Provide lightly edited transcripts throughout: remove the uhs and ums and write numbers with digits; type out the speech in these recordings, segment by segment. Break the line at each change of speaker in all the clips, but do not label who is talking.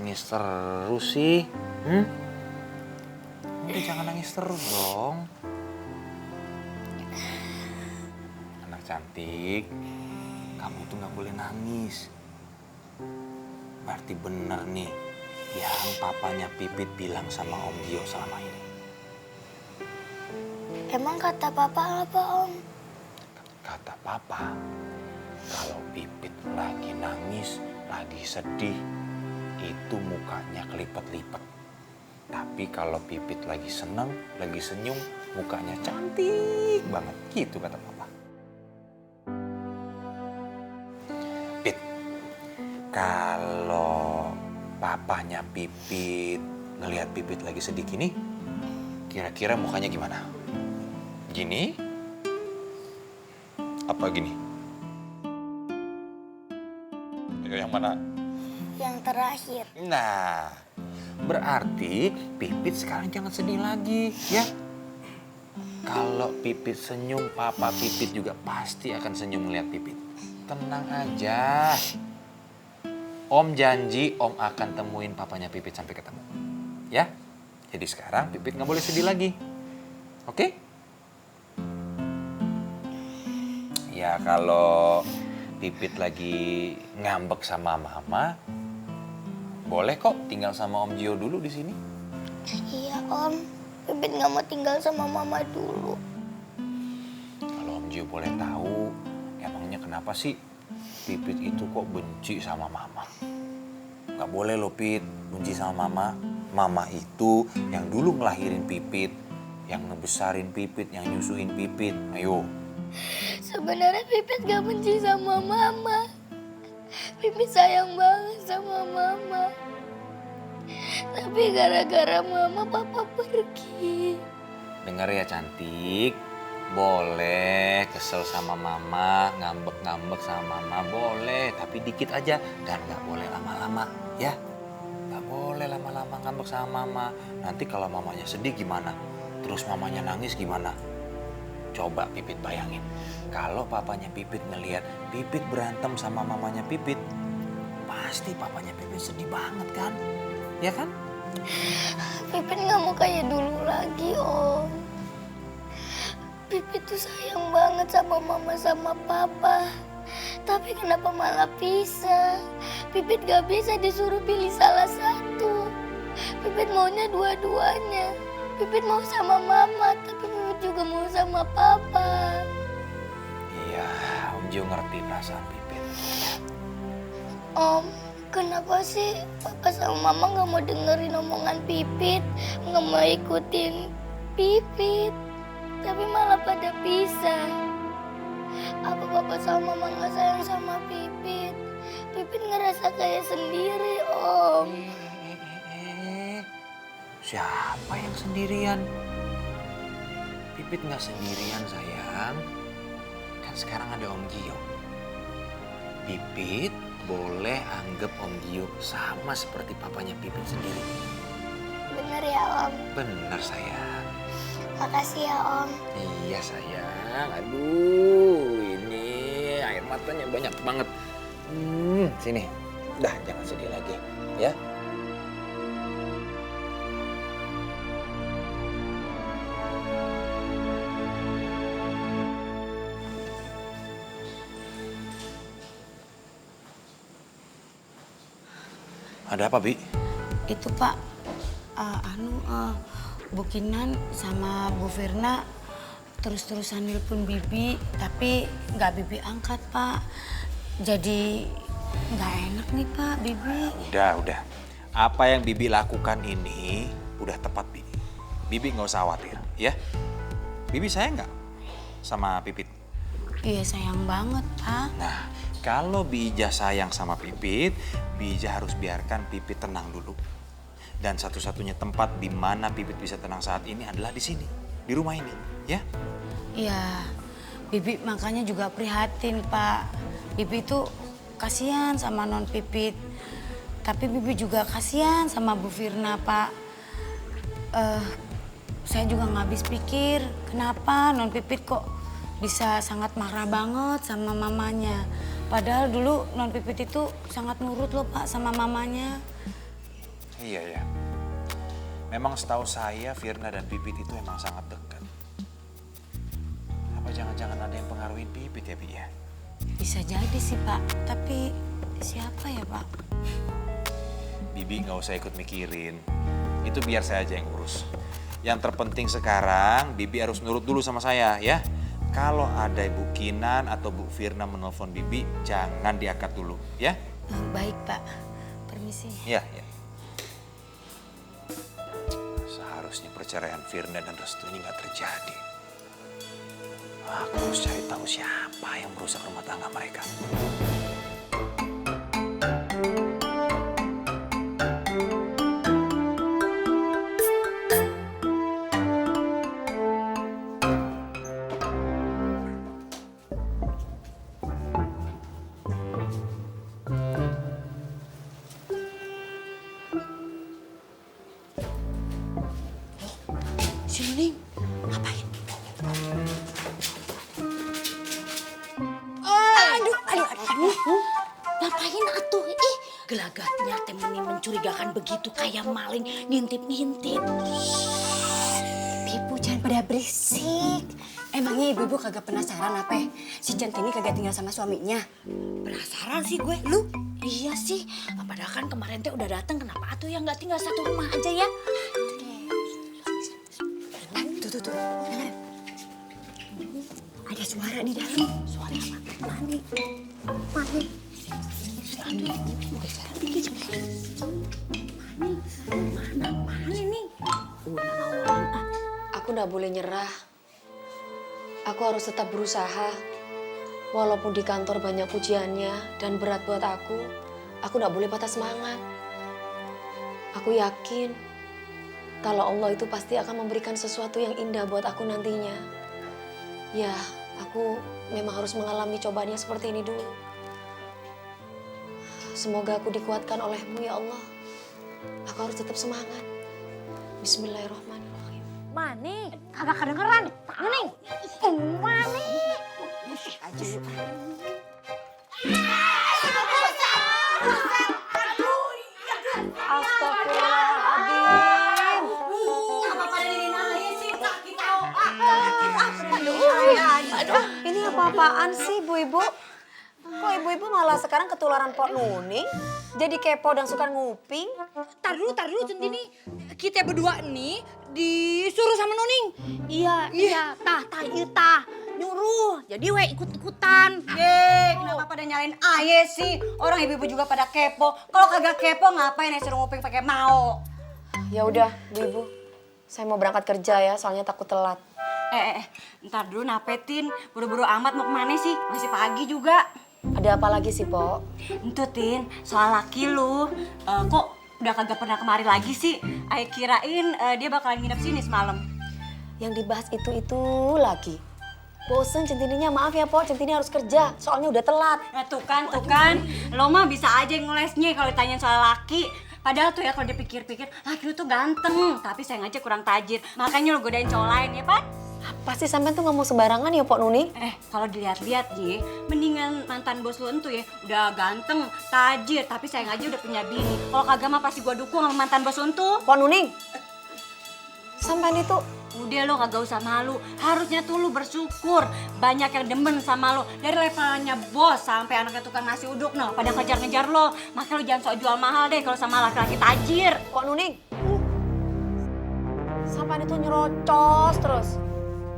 nangis terus sih? Udah jangan nangis terus dong. Anak cantik, kamu tuh gak boleh nangis. Berarti bener nih yang papanya Pipit bilang sama Om Gio selama ini.
Emang kata papa apa, Om?
Kata papa, kalau Pipit lagi nangis, lagi sedih, itu mukanya kelipet-lipet. Tapi kalau Pipit lagi seneng, lagi senyum, mukanya cantik banget. Gitu kata papa. Pit, kalau papanya Pipit ngelihat Pipit lagi sedih gini, kira-kira mukanya gimana? Gini? Apa gini? Ayo yang mana?
Yang terakhir.
Nah, berarti Pipit sekarang jangan sedih lagi, ya. Kalau Pipit senyum, papa Pipit juga pasti akan senyum melihat Pipit. Tenang aja. Om janji Om akan temuin papanya Pipit sampai ketemu. Ya? Jadi sekarang Pipit nggak boleh sedih lagi. Oke? Ya kalau Pipit lagi ngambek sama mama, boleh kok tinggal sama Om Gio dulu di sini.
Iya, Om. Pipit nggak mau tinggal sama mama dulu.
Kalau Om Gio boleh tahu, emangnya kenapa sih Pipit itu kok benci sama mama? Gak boleh loh Pit, benci sama mama. Mama itu yang dulu ngelahirin Pipit, yang ngebesarin Pipit, yang nyusuin Pipit. Ayo.
Sebenarnya Pipit gak benci sama mama. Pipit sayang banget sama mama. Tapi gara-gara mama, papa pergi.
Dengar ya cantik, boleh kesel sama mama, ngambek-ngambek sama mama, boleh. Tapi dikit aja dan gak boleh lama-lama, ya. Gak boleh lama-lama ngambek sama mama. Nanti kalau mamanya sedih gimana? Terus mamanya nangis gimana? Coba Pipit bayangin, kalau papanya Pipit ngelihat Pipit berantem sama mamanya Pipit, pasti papanya Pipit sedih banget kan? Ya kan?
Pipit gak mau kayak dulu lagi, Om. Pipit tuh sayang banget sama mama sama papa. Tapi kenapa malah pisah? Pipit gak bisa disuruh pilih salah satu. Pipit maunya dua-duanya. Pipit mau sama mama, tapi Pipit juga mau sama papa.
Iya, Om Jo ngerti perasaan Pipit.
Om, kenapa sih papa sama mama gak mau dengerin omongan Pipit? Gak mau ikutin Pipit, tapi malah pada pisah. Apa papa sama mama gak sayang sama Pipit? Pipit ngerasa kayak sendiri, Om.
Siapa yang sendirian? Pipit nggak sendirian sayang. Kan sekarang ada Om Gio. Pipit boleh anggap Om Gio sama seperti papanya Pipit sendiri.
Bener ya, Om?
Bener sayang.
Makasih ya, Om.
Iya sayang. Aduh, ini air matanya banyak banget. Sini. Dah jangan sedih lagi, ya. Ada apa, Bi?
Itu Pak, Bu Kinan sama Bu Firna terus-terusan nelpon Bibi, tapi nggak Bibi angkat Pak. Jadi nggak enak nih Pak, Bibi.
Udah. Apa yang Bibi lakukan ini udah tepat, Bi. Bibi nggak usah khawatir, ya. Bibi sayang nggak sama Pipit?
Iya sayang banget Pak.
Nah, kalau Bija sayang sama Pipit, Bija harus biarkan Pipit tenang dulu. Dan satu-satunya tempat di mana Pipit bisa tenang saat ini adalah di sini, di rumah ini, ya?
Iya, Bibi makanya juga prihatin Pak. Bibi tuh kasihan sama Non Pipit. Tapi Bibi juga kasihan sama Bu Firna Pak. Saya juga nggak habis pikir kenapa Non Pipit kok bisa sangat marah banget sama mamanya. Padahal dulu Non Pipit itu sangat nurut loh Pak sama mamanya.
Iya ya. Memang setahu saya Firna dan Pipit itu emang sangat dekat. Apa jangan-jangan ada yang pengaruhin Pipit ya, Bi ya?
Bisa jadi sih Pak, tapi siapa ya Pak?
Bibi nggak usah ikut mikirin. Itu biar saya aja yang urus. Yang terpenting sekarang, Bibi harus nurut dulu sama saya ya. Kalau ada Ibu Kinan atau Bu Firna menelpon Bibi, jangan diangkat dulu ya.
Baik Pak, permisi.
Iya, ya. Seharusnya perceraian Firna dan Restu ini nggak terjadi. Aku harus cari tahu siapa yang merusak rumah tangga mereka.
Si Nuning, ngapain? Aduh. Ngapain atuh? Gelagatnya teh mencurigakan begitu kayak maling ngintip-ngintip.
Ibu jangan pada berisik. Emangnya ibu-ibu kagak penasaran apa? Si Centini kagak tinggal sama suaminya.
Penasaran sih gue, lu? Iya sih, padahal kan kemarin teh udah datang, kenapa atuh yang nggak tinggal satu rumah aja ya?
Tuh. Dengar. Ada suara di dalam. Suara apa? Mani.
Mana nih?
Aku nggak boleh nyerah. Aku harus tetap berusaha. Walaupun di kantor banyak pujiannya dan berat buat aku nggak boleh patah semangat. Aku yakin kalau Allah itu pasti akan memberikan sesuatu yang indah buat aku nantinya. Ya, aku memang harus mengalami cobaannya seperti ini dulu. Semoga aku dikuatkan oleh-Mu ya Allah. Aku harus tetap semangat. Bismillahirrahmanirrahim.
Mani, kagak kedengeran. Nuning, Mani. Musik aja yuk.
Astagfirullahaladzim. Aduh, ini apa-apaan sih ibu-ibu? Kok ibu-ibu malah sekarang ketularan Pok Nuning? Jadi kepo dan suka nguping?
Tar dulu Centini. Kita berdua nih disuruh sama Nuning. Iya, tah, nyuruh. Jadi we ikut-ikutan. Kenapa pada nyalain aye sih? Orang ibu-ibu juga pada kepo. Kalau kagak kepo ngapain ya suruh nguping pakai mau?
Ya udah, ibu-ibu. Saya mau berangkat kerja ya, soalnya takut telat.
Ntar dulu napetin. Buru-buru amat mau kemana sih? Masih pagi juga.
Ada apa lagi sih, Pok?
Entutin, soal laki lu. Kok udah kagak pernah kemari lagi sih? Ayo kirain dia bakalan nginep sini semalam.
Yang dibahas itu lagi. Bosen Centininya, maaf ya Pok, Centini harus kerja, soalnya udah telat.
Nah tuh kan, lo mah bisa aja ngelesnya kalau ditanyain soal laki. Padahal tuh ya kalau dipikir-pikir, laki lu tuh ganteng, tapi sayang aja kurang tajir. Makanya lo godain cowok lain ya, Pan?
Apa sih sampean tuh ngomong sembarangan ya Pok Nuning?
Kalau dilihat-lihat Ji, mendingan mantan bos lu entu ya, udah ganteng, tajir, tapi sayang aja udah punya bini. Kalau kagak mah pasti gua dukung sama mantan bos lu entu.
Pok Nuning, sampean itu
Udah lo kagak usah malu, harusnya tuh lu bersyukur. Banyak yang demen sama lo, dari levelnya bos sampai anaknya tukang nasi uduk no, pada ngejar-ngejar lo. Makanya lo jangan sok jual mahal deh kalau sama laki-laki tajir.
Pok Nuning, sampean itu nyerocos terus.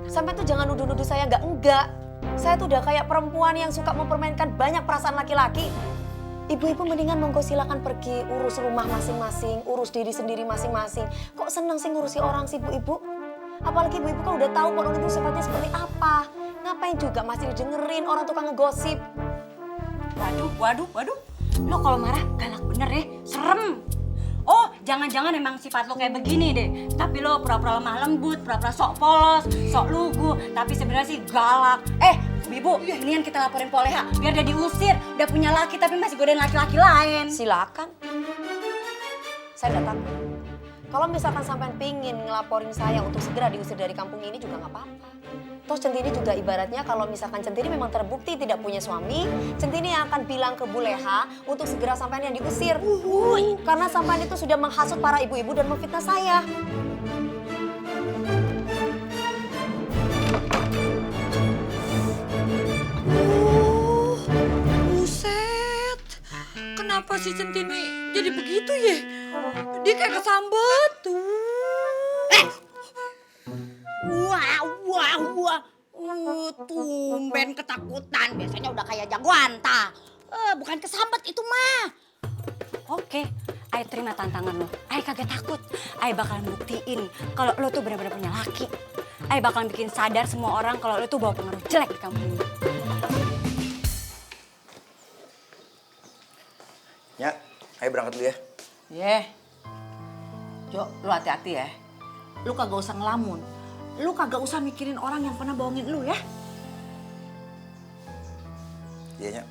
Sampean tuh jangan nuduh-nuduh saya enggak. Saya tuh udah kayak perempuan yang suka mempermainkan banyak perasaan laki-laki. Ibu-ibu mendingan monggo silakan pergi urus rumah masing-masing, urus diri sendiri masing-masing. Kok seneng sih ngurusi orang sih ibu-ibu? Apalagi ibu-ibu kan udah tahu Pok Nuning itu sifatnya seperti apa. Ngapain juga masih didengerin orang tukang ngegosip.
Waduh. Lo kalau marah galak bener ya, serem. Oh, jangan-jangan emang sifat lo kayak begini deh. Tapi lo pura-pura lemah lembut, pura-pura sok polos, sok lugu. Tapi sebenarnya sih galak. Ibu, mendingan kita laporin Poleha. Biar dia diusir. Udah punya laki tapi masih godain laki-laki lain.
Silakan. Saya datang. Kalau misalkan sampean pingin ngelaporin saya untuk segera diusir dari kampung ini juga nggak apa-apa. Toh Centini juga ibaratnya kalau misalkan Centini memang terbukti tidak punya suami, Centini yang akan bilang ke Bu Leha untuk segera sampean yang diusir. Karena sampean itu sudah menghasut para ibu-ibu dan memfitnah saya.
Buset, kenapa si Centini jadi begitu ya? Dia kayak kesambet tuh.
Wah. Tumben ketakutan. Biasanya udah kayak jagoan, ta. Bukan kesambet itu mah.
Oke, Ai terima tantangan lo. Ai kagak takut. Ai bakalan buktiin kalau lo tuh benar-benar punya laki. Ai bakalan bikin sadar semua orang kalau lo tuh bawa pengaruh jelek di kampung ini.
Ya, ayo berangkat dulu ya.
Yeh. Jo, lu hati-hati ya. Lu kagak usah ngelamun. Lu kagak usah mikirin orang yang pernah bohongin lu ya.
Iya, Nya.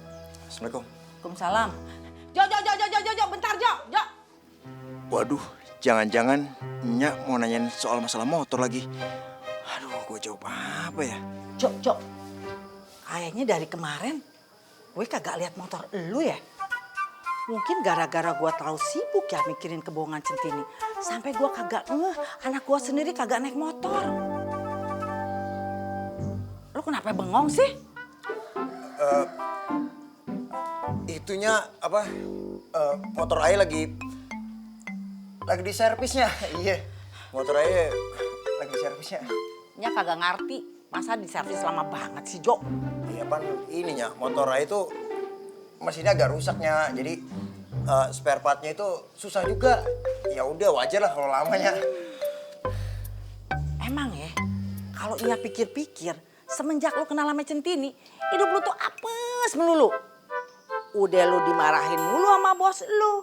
Assalamualaikum.
Waalaikumsalam. Jo, bentar Jo.
Waduh, jangan-jangan Nya mau nanyain soal masalah motor lagi. Aduh, gue jawab apa ya?
Jo. Kayaknya dari kemarin gue kagak lihat motor lu ya. Mungkin gara-gara gue terlalu sibuk ya mikirin kebohongan Centini. Sampai gue kagak anak gue sendiri kagak naik motor. Lu kenapa bengong sih?
Itunya apa? Motor Ayah lagi di servisnya. Iya, motor Ayah lagi di servisnya.
Nya kagak ngerti. Masa di servis lama banget sih, Jo?
Iya, Pan, ininya motor Ayah itu mesinnya agak rusaknya. Jadi spare partnya itu susah juga. Ya udah wajar lah kalau lamanya.
Emang ya, kalau Nya pikir-pikir, semenjak lu kenal sama Centini, hidup lu tuh apes melulu. Udah lu dimarahin mulu sama bos lu,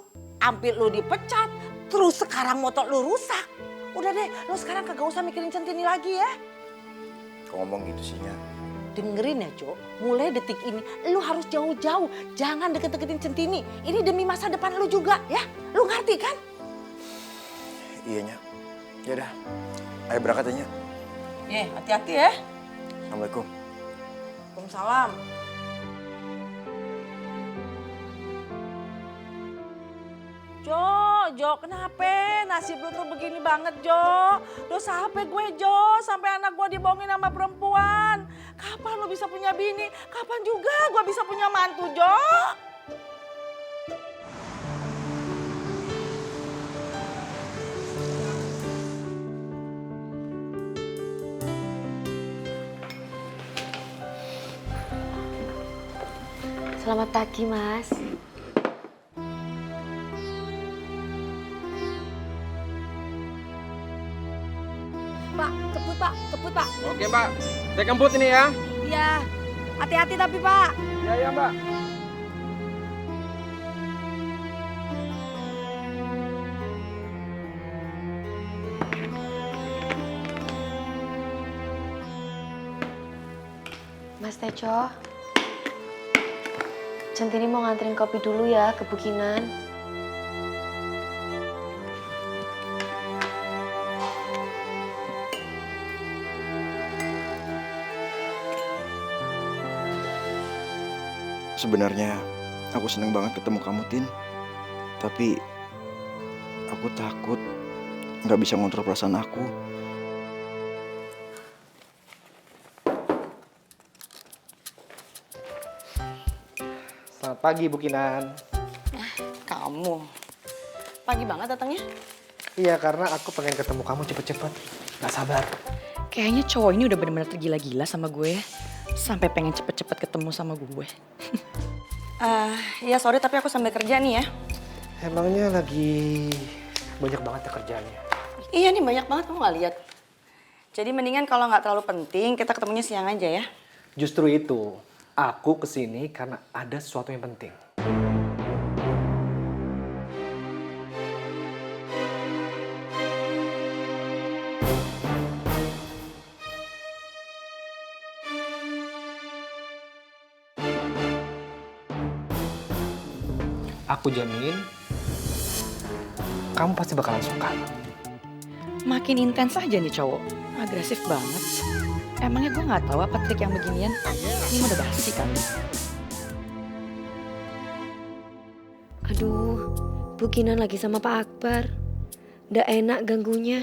hampir lu dipecat, terus sekarang motor lu rusak. Udah deh, lu sekarang kagak usah mikirin Centini lagi ya.
Kok ngomong gitu sih, Nya?
Dengerin ya, Jo. Mulai detik ini, lu harus jauh-jauh. Jangan deket-deketin Centini. Ini demi masa depan lu juga, ya. Lu ngerti kan?
Iya, Nya. Yaudah, ayo berangkat ya, Nya.
Hati-hati ya.
Assalamualaikum.
Waalaikumsalam. Jo, kenapa? Nasib lu tuh begini banget, Jo. Dosa apa gue, Jo? Sampai anak gue dibohongin sama perempuan. Kapan lu bisa punya bini? Kapan juga gue bisa punya mantu, Jo?
Selamat pagi, Mas. Kebut, Pak.
Oke, Pak. Saya kemput ini ya.
Iya, hati-hati tapi, Pak.
Iya, Mbak.
Mas Teco, Centini mau nganterin kopi dulu ya ke Bukinan.
Sebenarnya aku seneng banget ketemu kamu, Tin. Tapi aku takut nggak bisa ngontrol perasaan aku.
Selamat pagi, Bu Kinan.
Kamu. Pagi banget datangnya.
Iya, karena aku pengen ketemu kamu cepet-cepet. Gak sabar.
Kayaknya cowok ini udah bener-bener tergila-gila sama gue. Sampai pengen cepet-cepet ketemu sama gue.
Ya sorry tapi aku sambil kerja nih ya.
Emangnya lagi banyak banget ya kerjaannya?
Iya nih banyak banget, kamu gak lihat. Jadi mendingan kalau nggak terlalu penting kita ketemunya siang aja ya.
Justru itu, aku kesini karena ada sesuatu yang penting. Aku jamin, kamu pasti bakalan suka.
Makin intens aja nih cowok. Agresif banget. Emangnya gue nggak tahu apa trik yang beginian? Ini mah udah basi kan?
Aduh, Bu Kinan lagi sama Pak Akbar. Nggak enak ganggunya.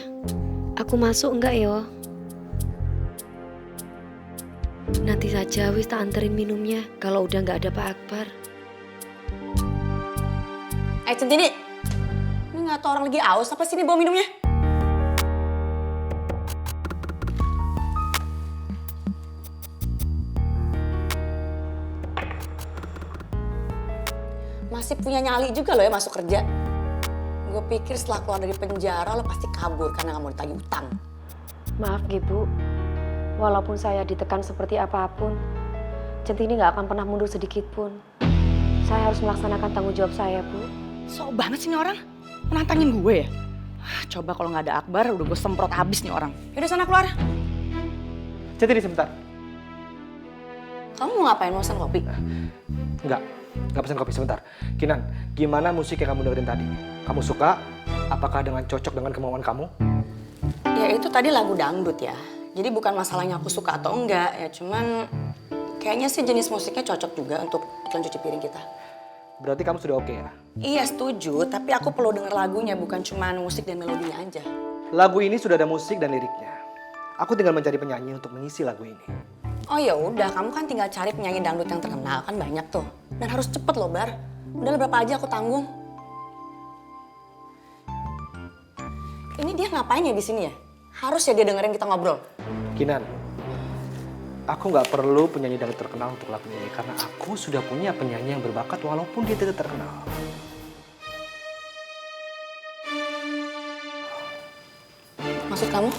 Aku masuk enggak yo? Nanti saja wis tak anterin minumnya kalau udah nggak ada Pak Akbar.
Centini, ini nggak tahu orang lagi aus apa sih ini bawa minumnya? Masih punya nyali juga lo ya masuk kerja. Gue pikir setelah keluar dari penjara lo pasti kabur karena nggak mau ditagih utang.
Maaf Bu, walaupun saya ditekan seperti apapun, Centini nggak akan pernah mundur sedikit pun. Saya harus melaksanakan tanggung jawab saya, Bu.
Sok banget sih nih orang. Menantangin gue ya? Coba kalau nggak ada Akbar udah gue semprot habis nih orang.
Yaudah sana keluar.
Centini sebentar.
Kamu mau ngapain? Mau pesan kopi?
Nggak pesan kopi sebentar. Kinan, gimana musik yang kamu dengerin tadi? Kamu suka? Apakah dengan cocok dengan kemauan kamu?
Ya itu tadi lagu dangdut ya. Jadi bukan masalahnya aku suka atau enggak ya. Cuman kayaknya sih jenis musiknya cocok juga untuk iklan cuci piring kita.
Berarti kamu sudah oke ya?
Iya setuju, tapi aku perlu denger lagunya bukan cuma musik dan melodinya aja.
Lagu ini sudah ada musik dan liriknya. Aku tinggal mencari penyanyi untuk mengisi lagu ini.
Oh ya udah, kamu kan tinggal cari penyanyi dangdut yang terkenal kan banyak tuh. Dan harus cepet loh Bar. Udah berapa aja aku tanggung. Ini dia ngapain ya di sini ya? Harus ya dia dengerin kita ngobrol.
Kinan, aku nggak perlu penyanyi dangdut terkenal untuk lagu ini karena aku sudah punya penyanyi yang berbakat walaupun dia tidak terkenal.
Maksud kamu?